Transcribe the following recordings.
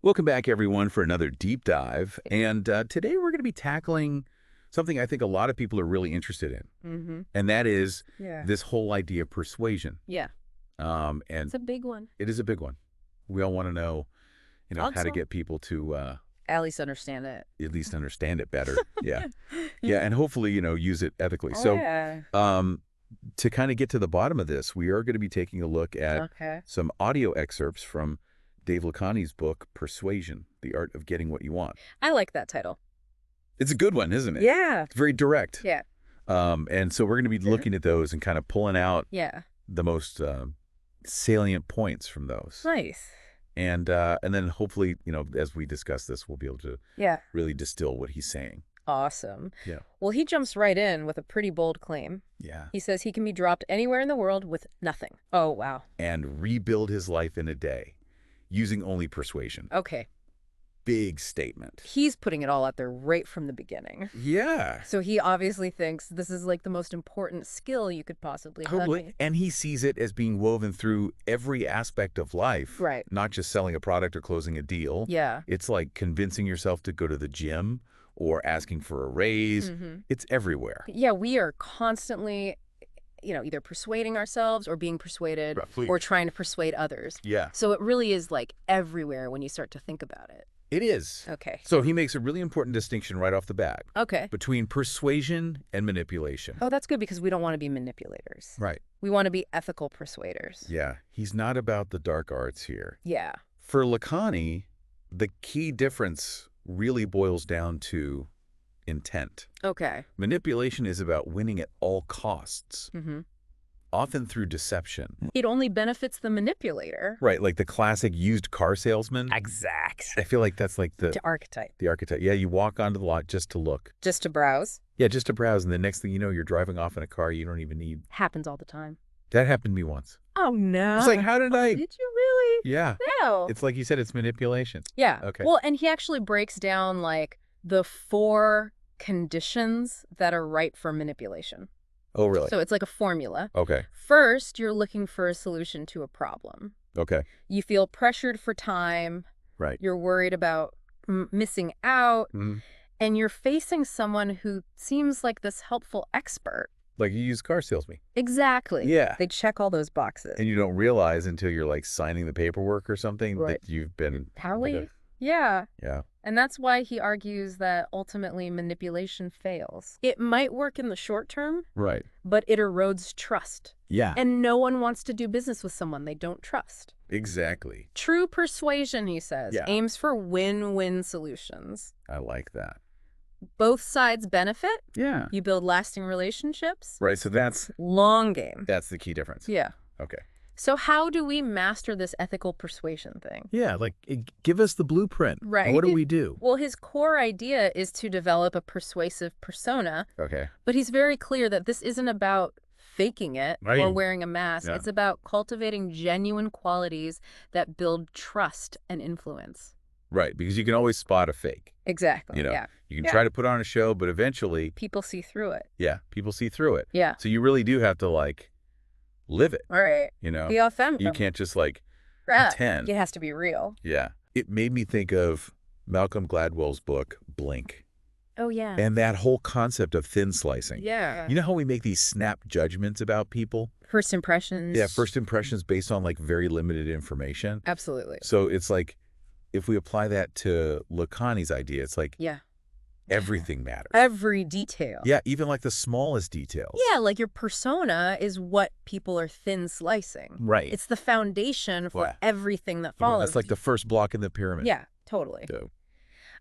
Welcome back, everyone, for another deep dive. And today we're going to be tackling something I think a lot of people are really interested in, and that is Yeah. this whole idea of persuasion. Yeah. And It's a big one. it is a big one. We all want to know, how to Also, get people to at least understand it. at least understand it better. Yeah, yeah, and hopefully, use it ethically. Oh, So, yeah. to kind of get to the bottom of this, we are going to be taking a look at Okay. some audio excerpts from Dave Lakhani's book, Persuasion, The Art of Getting What You Want. I like that title. It's a good one, isn't it? Yeah. It's very direct. Yeah. And so we're going to be looking at those and kind of pulling out Yeah. the most salient points from those. Nice. And then hopefully, as we discuss this, we'll be able to Yeah. really distill what he's saying. Awesome. Yeah. Well, he jumps right in with a pretty bold claim. Yeah. He says he can be dropped anywhere in the world with nothing. Oh, wow. And rebuild his life in a day using only persuasion. Okay. Big statement. He's putting it all out there right from the beginning. Yeah. So he obviously thinks this is like the most important skill you could possibly have. Totally. And he sees it as being woven through every aspect of life. Right. Not just selling a product or closing a deal. Yeah. It's like convincing yourself to go to the gym or asking for a raise. It's everywhere. Yeah, we are constantly, either persuading ourselves or being persuaded or trying to persuade others. Yeah. So it really is like everywhere when you start to think about it. It is. Okay. So he makes a really important distinction right off the bat Okay. between persuasion and manipulation. Oh, that's good because we don't want to be manipulators. Right. We want to be ethical persuaders. Yeah. He's not about the dark arts here. Yeah. For Lakhani, the key difference really boils down to intent. Okay. Manipulation is about winning at all costs, often through deception. It only benefits the manipulator. Right, like the classic used car salesman. Exact. I feel like that's like the archetype. archetype. Yeah, you walk onto the lot just to look. Just to browse. Yeah, just to browse, and the next thing you know, you're driving off in a car you don't even need. Happens all the time. That happened to me once. Oh, no. It's like, how did I? Did you really? Yeah. No. It's like you said, it's manipulation. Yeah. Okay. Well, and he actually breaks down like the 4 conditions that are right for manipulation. Oh, really? So it's like a formula. Okay. First, you're looking for a solution to a problem. Okay. You feel pressured for time. Right. You're worried about missing out. And you're facing someone who seems like this helpful expert. Like you used car salesman. Exactly. Yeah. They check all those boxes. And you don't realize until you're like signing the paperwork or something Right. that you've been. Probably. Yeah. Yeah. And that's why he argues that ultimately manipulation fails. It might work in the short term, Right. but it erodes trust. Yeah. And no one wants to do business with someone they don't trust. Exactly. True persuasion, he says, Yeah. aims for win-win solutions. I like that. Both sides benefit. Yeah. You build lasting relationships. Right. So that's Long game. the key difference. Yeah. Okay. So how do we master this ethical persuasion thing? Yeah. Like give us the blueprint. Right. What do we do? Well, his core idea is to develop a persuasive persona, Okay. but he's very clear that this isn't about faking it Right. or wearing a mask. Yeah. It's about cultivating genuine qualities that build trust and influence. Right. Because you can always spot a fake. Exactly. Yeah. Yeah. You can Yeah. try to put on a show, but eventually, People see through it. yeah, people see through it. Yeah. So you really do have to like live it. All right. Be authentic. You can't just like Yeah. pretend. It has to be real. Yeah. It made me think of Malcolm Gladwell's book, Blink, Oh, yeah. and that whole concept of thin slicing. Yeah. You know how we make these snap judgments about people? First impressions. Yeah, first impressions based on like very limited information. Absolutely. So it's like, if we apply that to Lakhani's idea, it's like Yeah. everything matters. Every detail. Yeah, even like the smallest details. Yeah, like your persona is what people are thin slicing. Right. It's the foundation for Yeah. everything that follows. That's like the first block in the pyramid. Yeah, totally. So,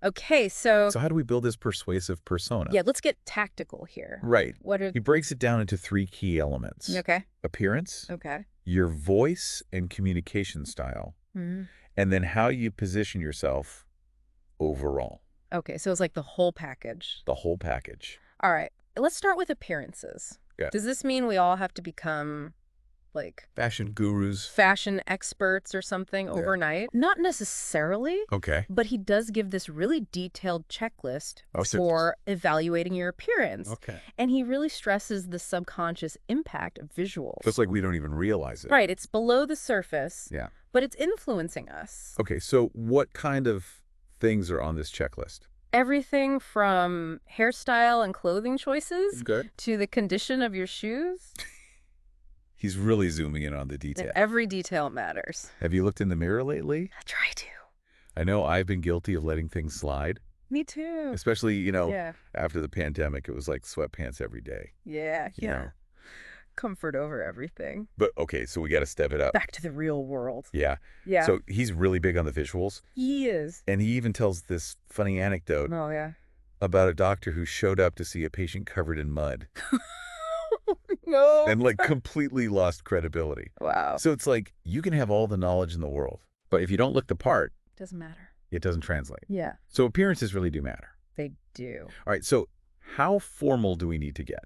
Okay, so how do we build this persuasive persona? yeah, let's get tactical here. Right. What are He breaks it down into 3 key elements. Okay. Appearance, Okay. your voice and communication style, and then how you position yourself overall. Okay, so it's like the whole package. The whole package. All right, let's start with appearances. Yeah. Does this mean we all have to become like Fashion gurus. fashion experts or something overnight. Not necessarily. Okay. But he does give this really detailed checklist So- for evaluating your appearance. Okay. And he really stresses the subconscious impact of visuals. So it's like we don't even realize it. Right. It's below the surface, Yeah. but it's influencing us. Okay, so what kind of things are on this checklist? Everything from hairstyle and clothing choices Good. to the condition of your shoes. He's really zooming in on the detail. And every detail matters. Have you looked in the mirror lately? I try to. I know I've been guilty of letting things slide, Me too. especially, Yeah. after the pandemic, it was like sweatpants every day. Yeah. You know? Comfort over everything. But okay, so we got to step it up. Back to the real world. Yeah. Yeah. So he's really big on the visuals. He is. And he even tells this funny anecdote Oh, yeah. about a doctor who showed up to see a patient covered in mud No. and like completely lost credibility. Wow. So it's like you can have all the knowledge in the world, but if you don't look the part, Doesn't matter. it doesn't translate. Yeah. So appearances really do matter. They do. All right, so how formal do we need to get?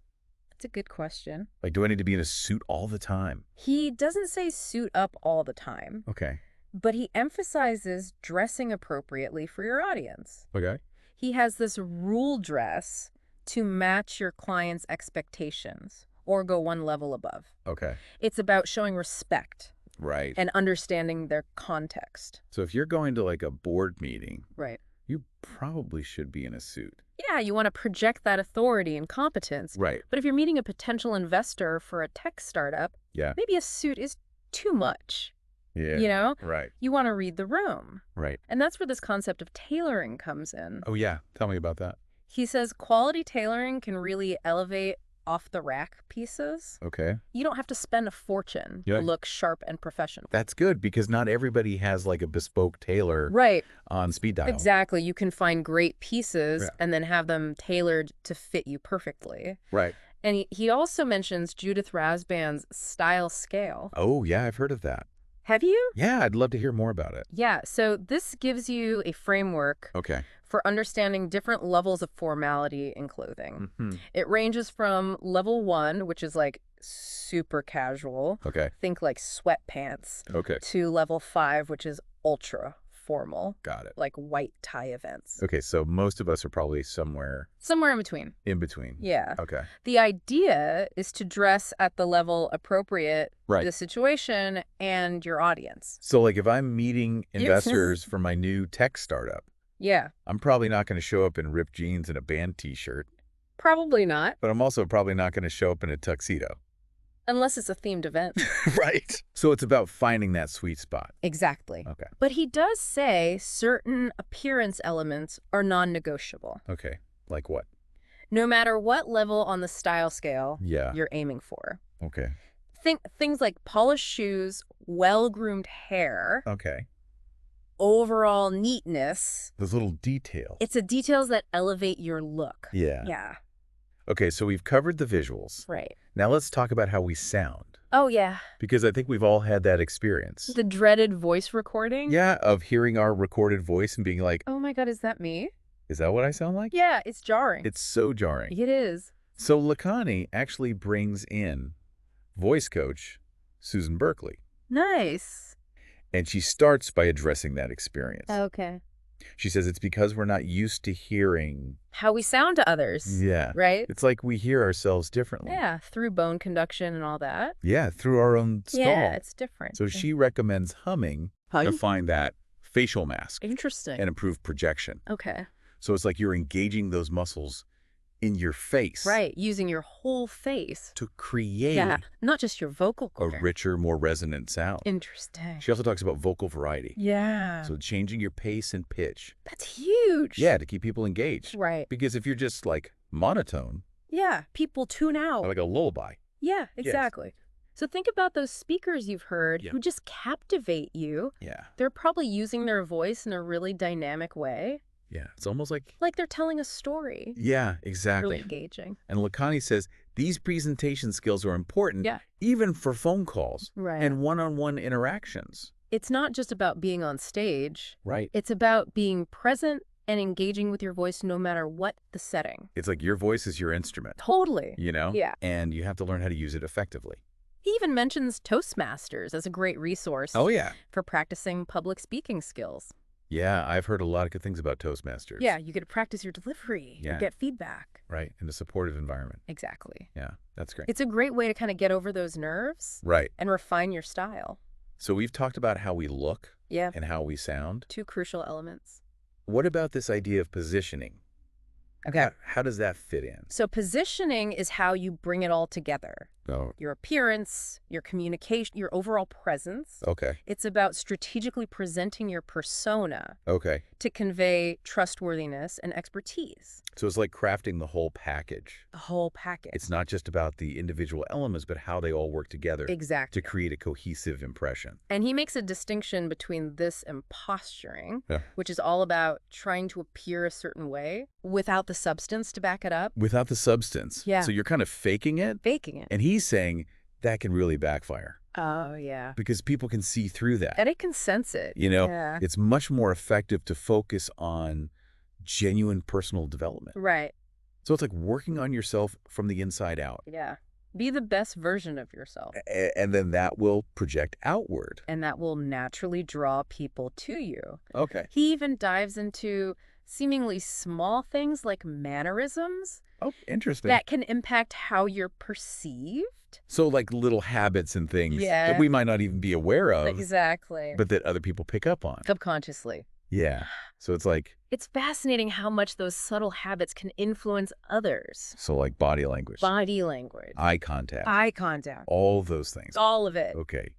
That's a good question. Like, do I need to be in a suit all the time? He doesn't say suit up all the time, Okay. but he emphasizes dressing appropriately for your audience. Okay. He has this rule dress to match your client's expectations or go one level above. Okay. It's about showing respect Right. and understanding their context. So if you're going to like a board meeting, Right. you probably should be in a suit. Yeah, you want to project that authority and competence. Right. But if you're meeting a potential investor for a tech startup, Yeah. maybe a suit is too much. Yeah. You know? Right. You want to read the room. Right. And that's where this concept of tailoring comes in. Oh, yeah. Tell me about that. He says quality tailoring can really elevate off-the-rack pieces. Okay. You don't have to spend a fortune Yeah. to look sharp and professional. That's good because not everybody has like a bespoke tailor Right. on speed dial. Exactly. You can find great pieces Yeah. and then have them tailored to fit you perfectly. Right. And he also mentions Judith Rasband's style scale. Oh, yeah. I've heard of that. Have you? Yeah. I'd love to hear more about it. Yeah. So this gives you a framework Okay. for understanding different levels of formality in clothing. Mm-hmm. It ranges from level 1, which is like super casual, Okay. think like sweatpants, Okay. to level 5, which is ultra formal, Got it. like white tie events. Okay. So most of us are probably somewhere Somewhere in between. in between. Yeah. Okay. The idea is to dress at the level appropriate Right. to the situation and your audience. So like if I'm meeting Yes. investors for my new tech startup, Yeah. I'm probably not going to show up in ripped jeans and a band t-shirt, Probably not, but I'm also probably not going to show up in a tuxedo. unless it's a themed event. Right. So it's about finding that sweet spot. Exactly. Okay. But he does say certain appearance elements are non-negotiable, Okay. Like what? no matter what level on the style scale Yeah. you're aiming for. Okay. Think things like polished shoes, well-groomed hair, Okay. overall neatness. Those little details. It's the details that elevate your look. Yeah. Yeah, Okay. So we've covered the visuals. right. Now let's talk about how we sound, Oh, yeah. because I think we've all had that experience. The dreaded voice recording. Yeah. Of hearing our recorded voice and being like, Oh my God, is that me? is that what I sound like? Yeah, it's jarring. It's so jarring. It is. So Lakhani actually brings in voice coach Susan Berkeley, Nice. and she starts by addressing that experience. Okay. She says it's because we're not used to hearing. How we sound to others. Yeah. Right? It's like we hear ourselves differently. Yeah, through bone conduction and all that. Yeah, through our own stall. Yeah, it's different. So she recommends humming to find that facial mask Interesting. and improve projection. Okay. So it's like you're engaging those muscles in your face. Right, using your whole face. To create Yeah, not just your vocal a cord. richer, more resonant sound. Interesting. She also talks about vocal variety. Yeah. So changing your pace and pitch. That's huge. Yeah, to keep people engaged. Right. Because if you're just like monotone, Yeah, people tune out. like a lullaby. Yeah, exactly. So think about those speakers you've heard Yeah. who just captivate you. Yeah. They're probably using their voice in a really dynamic way. Yeah. It's almost like, Like they're telling a story. yeah, exactly. Really engaging. And Lakhani says these presentation skills are important Yeah. even for phone calls Right. and one-on-one interactions. It's not just about being on stage. Right. It's about being present and engaging with your voice no matter what the setting. It's like your voice is your instrument, Totally. you know? Yeah. And you have to learn how to use it effectively. He even mentions Toastmasters as a great resource Oh, yeah. for practicing public speaking skills. Yeah, I've heard a lot of good things about Toastmasters. Yeah, you get to practice your delivery. Yeah. You get feedback. Right, in a supportive environment. Exactly. Yeah, that's great. It's a great way to kind of get over those nerves Right. and refine your style. So we've talked about how we look Yeah, and how we sound. 2 crucial elements. What about this idea of positioning? Okay. How does that fit in? So positioning is how you bring it all together. Oh, Your appearance, your communication, your overall presence. okay. It's about strategically presenting your persona Okay. to convey trustworthiness and expertise. So it's like crafting the whole package. The whole package. It's not just about the individual elements, but how they all work together Exactly. to create a cohesive impression. And he makes a distinction between this and posturing, Yeah. which is all about trying to appear a certain way without the substance to back it up. Without the substance. Yeah. So you're kind of faking it. Faking it. And he's saying that can really backfire Oh, yeah. because people can see through that. And it can sense it. You know, Yeah. it's much more effective to focus on genuine personal development. Right. So it's like working on yourself from the inside out. Yeah. Be the best version of yourself. And then that will project outward. And that will naturally draw people to you. Okay. He even dives into seemingly small things like mannerisms Oh, interesting. that can impact how you're perceived. So like little habits and things Yeah. that we might not even be aware of, Exactly. but that other people pick up on. Subconsciously. Yeah. So it's like, It's fascinating how much those subtle habits can influence others. so like body language, Body language, eye contact, eye contact, all those things. all of it. Okay.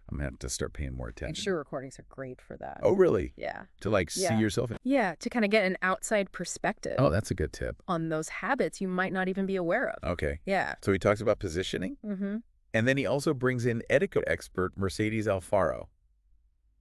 I'm going to have to start paying more attention. And sure, recordings are great for that. Oh, really? Yeah. To like see Yeah. yourself in. Yeah, to kind of get an outside perspective Oh, that's a good tip. on those habits you might not even be aware of. Okay. Yeah. So he talks about positioning, Mm-hmm. and then he also brings in etiquette expert Mercedes Alfaro,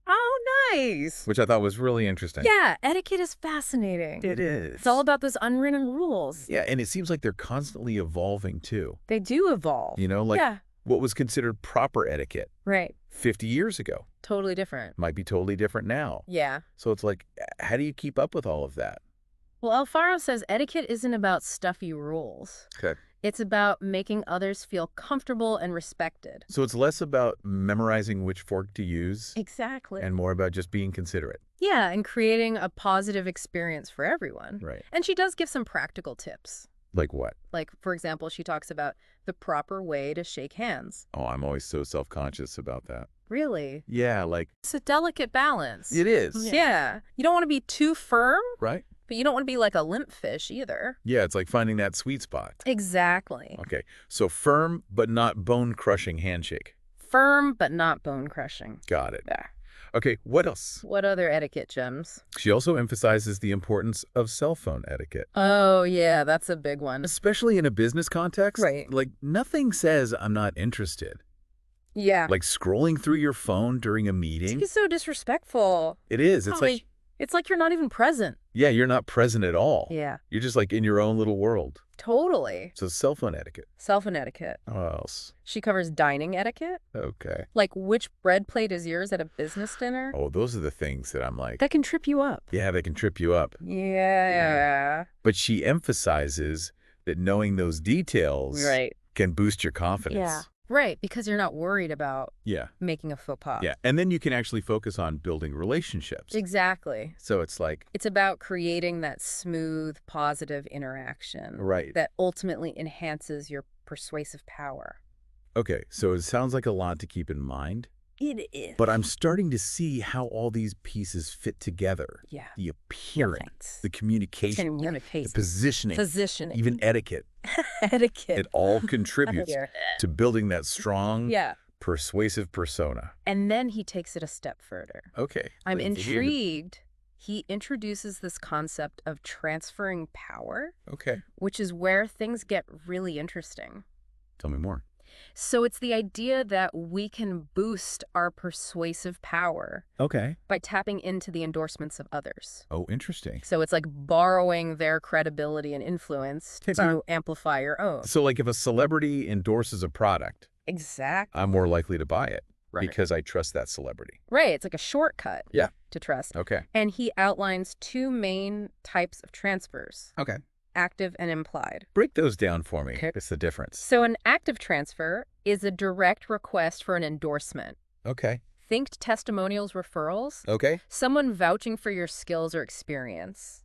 Oh, nice. which I thought was really interesting. Yeah, etiquette is fascinating. It is. It's all about those unwritten rules. Yeah, and it seems like they're constantly evolving too. They do evolve. You know, like yeah, what was considered proper etiquette right. 50 years ago Totally different. might be totally different now. Yeah. So it's like, how do you keep up with all of that? Well, Alfaro says etiquette isn't about stuffy rules. Okay. It's about making others feel comfortable and respected. So it's less about memorizing which fork to use Exactly. and more about just being considerate. Yeah, and creating a positive experience for everyone. Right. And she does give some practical tips. Like what? Like, for example, she talks about the proper way to shake hands. Oh, I'm always so self-conscious about that. Really? Yeah, like It's a delicate balance. it is. Yeah. You don't want to be too firm, Right? but you don't want to be like a limp fish either. Yeah, it's like finding that sweet spot. Exactly. Okay. So firm but not bone-crushing handshake. Firm, but not bone crushing. Got it. Yeah. Okay, what else? What other etiquette gems? She also emphasizes the importance of cell phone etiquette. Oh, yeah, that's a big one. Especially in a business context. Right. Like, nothing says I'm not interested. Yeah. Like scrolling through your phone during a meeting. It's so disrespectful. It is. It's like, It's like you're not even present. yeah, you're not present at all. Yeah. You're just like in your own little world. Totally. So cell phone etiquette. Cell phone etiquette. What else? She covers dining etiquette. Okay. Like which bread plate is yours at a business dinner. Oh, those are the things that I'm like, That can trip you up. yeah, they can trip you up. Yeah. But she emphasizes that knowing those details Right. can boost your confidence. Yeah. Right, because you're not worried about Yeah. making a faux pas. Yeah. And then you can actually focus on building relationships. Exactly. So it's like, It's about creating that smooth, positive interaction right. that ultimately enhances your persuasive power. Okay. So it sounds like a lot to keep in mind, It is. but I'm starting to see how all these pieces fit together. Yeah. The appearance, the communication, the positioning, Positioning. even etiquette. etiquette. It all contributes to building that strong, Yeah. persuasive persona. And then he takes it a step further. Okay. I'm Like, intrigued. He introduces this concept of transferring power, Okay. which is where things get really interesting. Tell me more. So it's the idea that we can boost our persuasive power Okay. by tapping into the endorsements of others. Oh, interesting. So it's like borrowing their credibility and influence Okay, to amplify your own. So like if a celebrity endorses a product, Exactly. I'm more likely to buy it Right. because I trust that celebrity. Right. It's like a shortcut Yeah. to trust. Okay. And he outlines 2 main types of transfers, Okay. active and implied. Break those down for me. Okay. What's the difference? So an active transfer is a direct request for an endorsement. Okay. Think testimonials, referrals. Okay. Someone vouching for your skills or experience.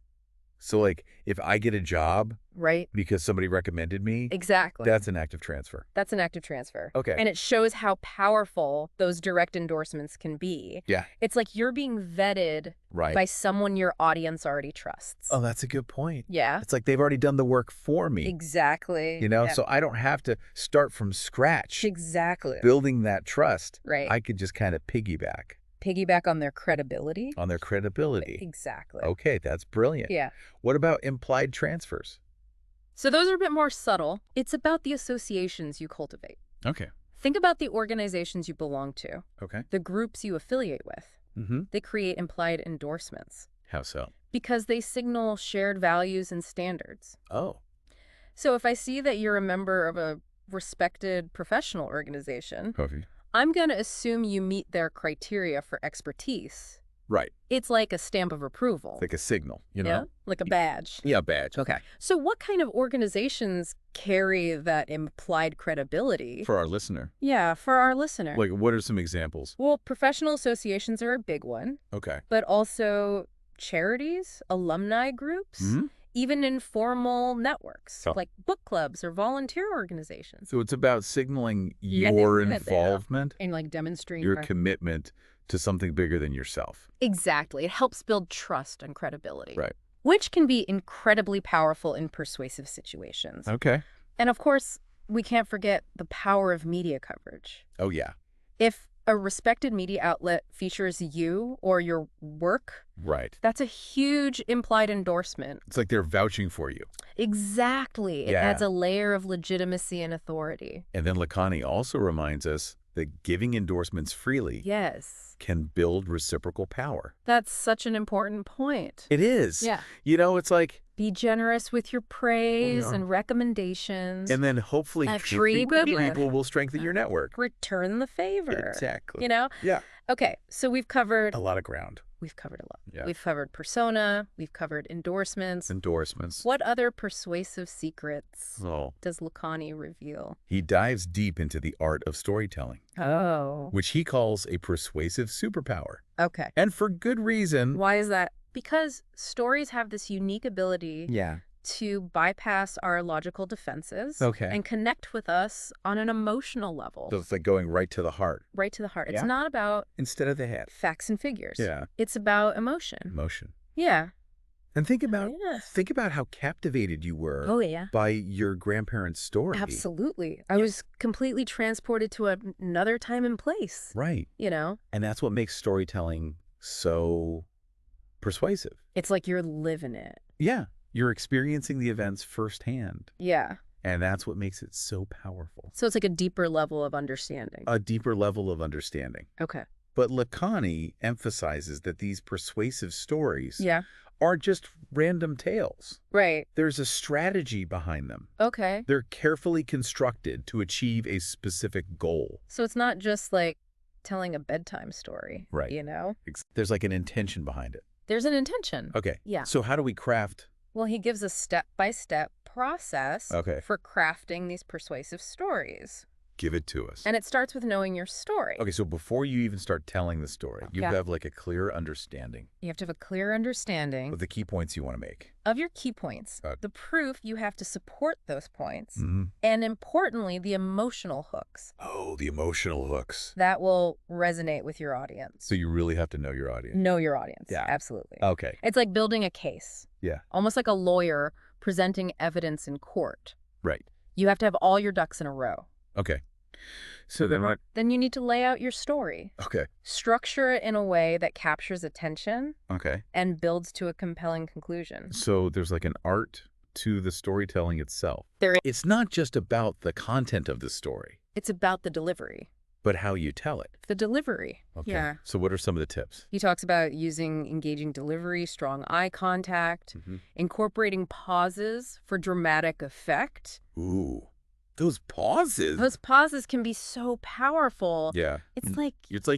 So, like, if I get a job Right? because somebody recommended me, Exactly. that's an active transfer. That's an active transfer. Okay. And it shows how powerful those direct endorsements can be. Yeah. It's like you're being vetted Right. by someone your audience already trusts. Oh, that's a good point. Yeah. It's like they've already done the work for me. Exactly. You know, Yeah. so I don't have to start from scratch Exactly. building that trust. Right. I could just kind of piggyback Piggyback on their credibility. on their credibility. Exactly. Okay, that's brilliant. Yeah. What about implied transfers? So those are a bit more subtle. It's about the associations you cultivate. Okay. Think about the organizations you belong to, Okay. the groups you affiliate with. Mm-hmm. They create implied endorsements How so? because they signal shared values and standards. Oh. So if I see that you're a member of a respected professional organization, Coffee. I'm going to assume you meet their criteria for expertise. Right. It's like a stamp of approval. It's like a signal, you know? Yeah? Like a badge. Yeah, badge. Okay. So what kind of organizations carry that implied credibility? For our listener. Yeah, for our listener. Like, what are some examples? Well, professional associations are a big one, Okay. but also charities, alumni groups, Mhm. even informal networks Oh. like book clubs or volunteer organizations. So it's about signaling Yeah, your yeah. involvement, And like demonstrating your commitment to something bigger than yourself. Exactly. It helps build trust and credibility. Right. Which can be incredibly powerful in persuasive situations. Okay. And of course, we can't forget the power of media coverage. Oh, yeah. If a respected media outlet features you or your work, Right. that's a huge implied endorsement. It's like they're vouching for you. Exactly. It Yeah. adds a layer of legitimacy and authority. And then Lakhani also reminds us that giving endorsements freely Yes. can build reciprocal power. That's such an important point. It is. Yeah. You know, it's like, Be generous with your praise Yeah. and recommendations. and then hopefully A free book. people will strengthen your network. Return the favor. Exactly. You know? Yeah. Okay, so we've covered A lot of ground. a lot. Yeah. We've covered persona, we've covered endorsements. Endorsements. What other persuasive secrets Oh. does Lakhani reveal? He dives deep into the art of storytelling, Oh. which he calls a persuasive superpower. Okay. And for good reason. Why is that? Because stories have this unique ability Yeah. to bypass our logical defenses Okay. and connect with us on an emotional level, So it's like going right to the heart right to the heart. Yeah. It's not about instead of the head. facts and figures. Yeah. It's about emotion. Emotion. Yeah. And think about Yeah. how captivated you were Oh, yeah. by your grandparents' story. Absolutely. I was completely transported to another time and place, Right. you know? And that's what makes storytelling so persuasive. It's like you're living it. Yeah. You're experiencing the events firsthand. Yeah. And that's what makes it so powerful. So it's like a deeper level of understanding. A deeper level of understanding. Okay. But Lakhani emphasizes that these persuasive stories Yeah. aren't just random tales. Right. There's a strategy behind them. Okay. They're carefully constructed to achieve a specific goal. So it's not just like telling a bedtime story. Right. You know? There's like an intention behind it. There's an intention. Okay. Yeah. So how do we craft? Well, he gives a step-by-step process Okay. for crafting these persuasive stories. Give it to us. And it starts with knowing your story. Okay, so before you even start telling the story, you Yeah. have like a clear understanding You have to have a clear understanding of the key points you want to make. of your key points, Got it. the proof you have to support those points, Mm-hmm. and importantly, the emotional hooks Oh, the emotional hooks. that will resonate with your audience. So you really have to know your audience. Know your audience. Yeah. Absolutely. Okay. It's like building a case, Yeah. almost like a lawyer presenting evidence in court. Right. You have to have all your ducks in a row. Okay. So then what? Then you need to lay out your story. Okay. Structure it in a way that captures attention Okay. and builds to a compelling conclusion. So there's like an art to the storytelling itself. There, It's not just about the content of the story, it's about the delivery. but how you tell it. The delivery. Okay. Yeah. So what are some of the tips? He talks about using engaging delivery, strong eye contact, Mm-hmm. incorporating pauses for dramatic effect. Ooh, those pauses. Those pauses can be so powerful. Yeah. It's like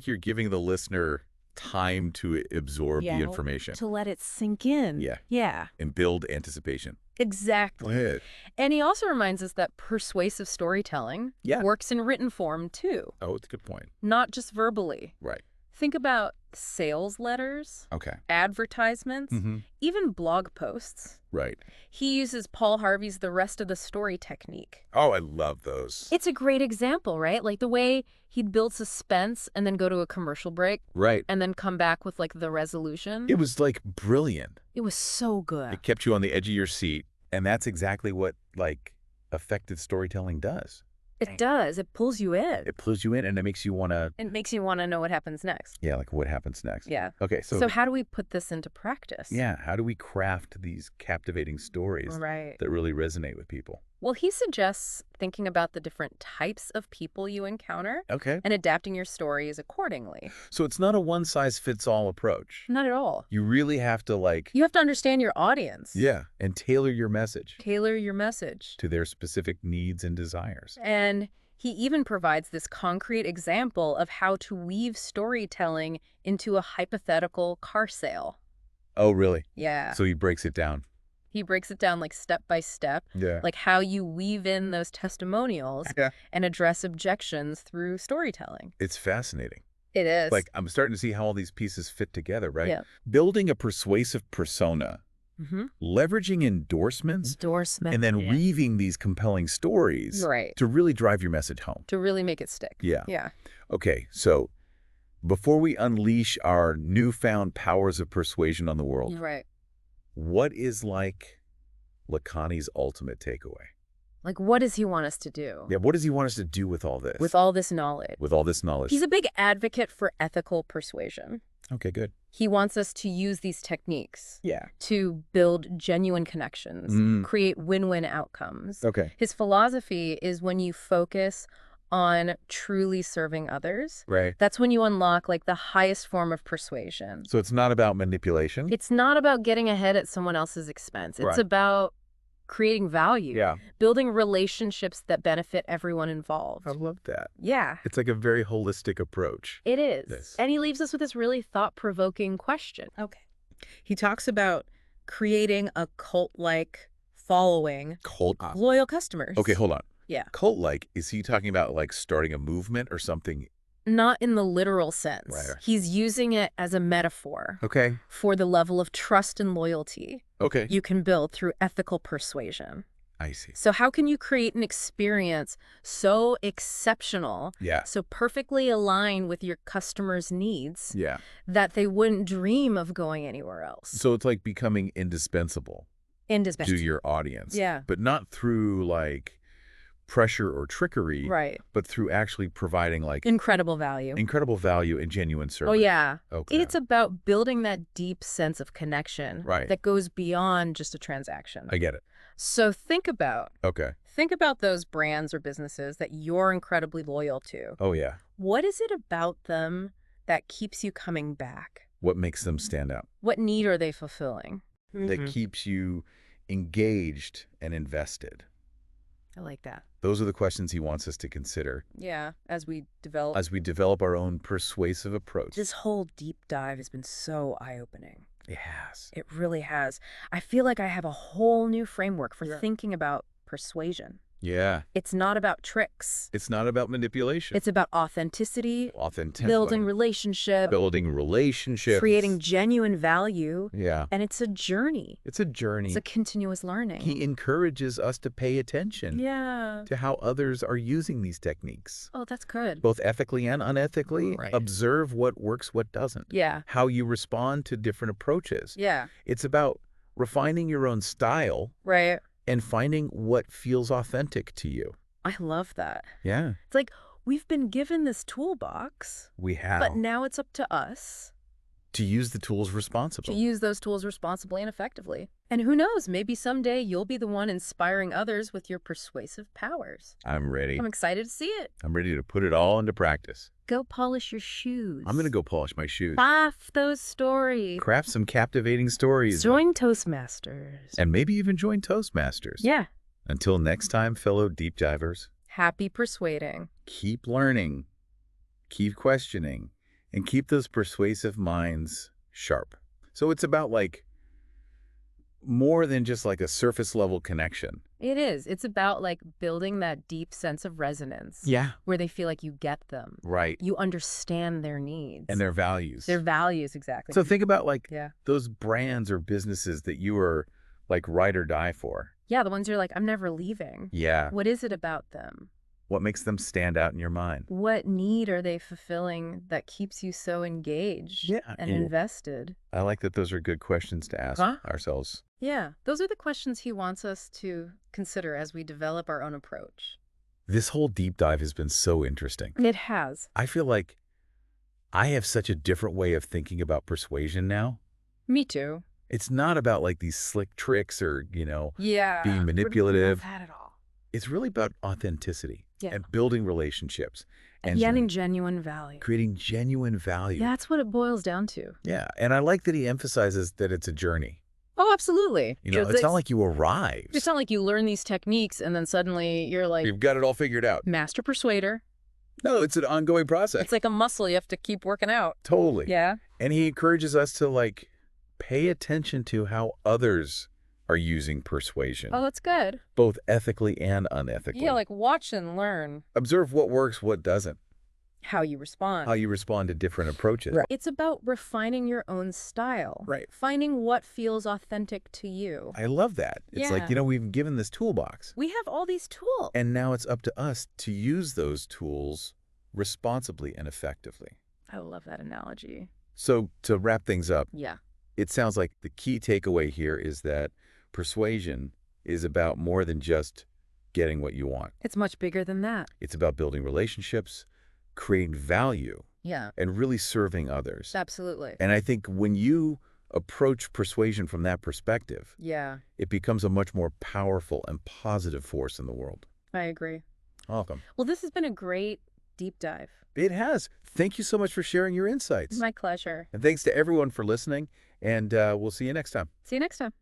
You're giving the listener time to absorb Yeah. the information to let it sink in. Yeah. Yeah. and build anticipation. Exactly. Go ahead. And he also reminds us that persuasive storytelling works in written form, too. Oh, it's a good point. Not just verbally. Right. Think about sales letters, Okay. advertisements, even blog posts. Right. He uses Paul Harvey's The Rest of the Story technique. Oh, I love those. It's a great example, right? Like the way he'd build suspense and then go to a commercial break. Right. And then come back with like the resolution. It was like brilliant. It was so good. It kept you on the edge of your seat. And that's exactly what like effective storytelling does. It does. It pulls you in. It pulls you in and it makes you want to. It makes you want to know what happens next. Yeah, like what happens next. Yeah. Okay, So how do we put this into practice? Yeah, how do we craft these captivating stories that really resonate with people? Well, he suggests thinking about the different types of people you encounter and adapting your stories accordingly. So it's not a one-size-fits-all approach. Not at all. You really have to You have to understand your audience. Yeah, and tailor your message. Tailor your message. To their specific needs and desires. And he even provides this concrete example of how to weave storytelling into a hypothetical car sale. Oh, really? Yeah. So he breaks it down. He breaks it down like step by step, like how you weave in those testimonials and address objections through storytelling. It's fascinating. It is. Like, I'm starting to see how all these pieces fit together, right? Yeah. Building a persuasive persona, leveraging endorsements, and then weaving these compelling stories to really drive your message home. To really make it stick. Yeah. Okay, so before we unleash our newfound powers of persuasion on the world, what is like Lakhani's ultimate takeaway? Like, what does he want us to do? Yeah, what does he want us to do with all this? With all this knowledge. With all this knowledge. He's a big advocate for ethical persuasion. Okay, good. He wants us to use these techniques to build genuine connections, create win-win outcomes. Okay. His philosophy is when you focus on truly serving others, that's when you unlock like the highest form of persuasion. So it's not about manipulation? It's not about getting ahead at someone else's expense. It's about creating value, building relationships that benefit everyone involved. I love that. Yeah. It's like a very holistic approach. It is. And he leaves us with this really thought-provoking question. Okay. He talks about creating a cult-like following. Loyal customers. Okay, hold on. Yeah. Cult-like, is he talking about like starting a movement or something? Not in the literal sense. He's using it as a metaphor for the level of trust and loyalty you can build through ethical persuasion. I see. So how can you create an experience so exceptional, so perfectly aligned with your customers' needs that they wouldn't dream of going anywhere else? So it's like becoming indispensable to your audience. But not through like pressure or trickery, but through actually providing like incredible value and genuine service. Oh, yeah. Okay. It's about building that deep sense of connection that goes beyond just a transaction. I get it. So think about those brands or businesses that you're incredibly loyal to. Oh, yeah. What is it about them that keeps you coming back? What makes them stand out? What need are they fulfilling? That keeps you engaged and invested. I like that. Those are the questions he wants us to consider. Yeah, as we develop our own persuasive approach. This whole deep dive has been so eye-opening. It has. It really has. I feel like I have a whole new framework for thinking about persuasion. Yeah. It's not about tricks. It's not about manipulation. It's about authenticity. Building relationships. Creating genuine value. Yeah. And it's a journey. It's a journey. It's a continuous learning. He encourages us to pay attention to how others are using these techniques. Oh, that's good. Both ethically and unethically. Observe what works, what doesn't. Yeah. How you respond to different approaches. Yeah. It's about refining your own style. And finding what feels authentic to you. I love that. Yeah. It's like we've been given this toolbox. We have. But now it's up to us to use the tools responsibly. To use those tools responsibly and effectively. And who knows, maybe someday you'll be the one inspiring others with your persuasive powers. I'm ready. I'm excited to see it. I'm ready to put it all into practice. Go polish your shoes. I'm going to go polish my shoes. Craft those stories. Craft some captivating stories. Join Toastmasters. And maybe even join Toastmasters. Yeah. Until next time, fellow deep divers. Happy persuading. Keep learning. Keep questioning. And keep those persuasive minds sharp. So it's about like more than just like a surface level connection. It is. It's about like building that deep sense of resonance. Yeah. Where they feel like you get them. Right. You understand their needs. And their values. Their values, exactly. So think about like those brands or businesses that you are like ride or die for. Yeah, the ones you're like, I'm never leaving. Yeah. What is it about them? What makes them stand out in your mind? What need are they fulfilling that keeps you so engaged and invested? I like that those are good questions to ask ourselves. Yeah, those are the questions he wants us to consider as we develop our own approach. This whole deep dive has been so interesting. It has. I feel like I have such a different way of thinking about persuasion now. Me too. It's not about like these slick tricks or, being manipulative. Not that at all. It's really about authenticity and building relationships. And getting genuine value. Creating genuine value. That's what it boils down to. Yeah, and I like that he emphasizes that it's a journey. Oh, absolutely. It's not like you arrive. It's not like you learn these techniques and then suddenly you're like... You've got it all figured out. Master persuader. No, it's an ongoing process. It's like a muscle you have to keep working out. Totally. Yeah. And he encourages us to like pay attention to how others are using persuasion. Oh, that's good. Both ethically and unethically. Yeah, like watch and learn. Observe what works, what doesn't. How you respond. How you respond to different approaches. Right. It's about refining your own style. Right. Finding what feels authentic to you. I love that. It's like, we've given this toolbox. We have all these tools. And now it's up to us to use those tools responsibly and effectively. I love that analogy. So to wrap things up, yeah, it sounds like the key takeaway here is that persuasion is about more than just getting what you want. It's much bigger than that. It's about building relationships, creating value, and really serving others. Absolutely. And I think when you approach persuasion from that perspective, it becomes a much more powerful and positive force in the world. I agree. Welcome. Well, this has been a great deep dive. It has. Thank you so much for sharing your insights. My pleasure. And thanks to everyone for listening, and we'll see you next time. See you next time.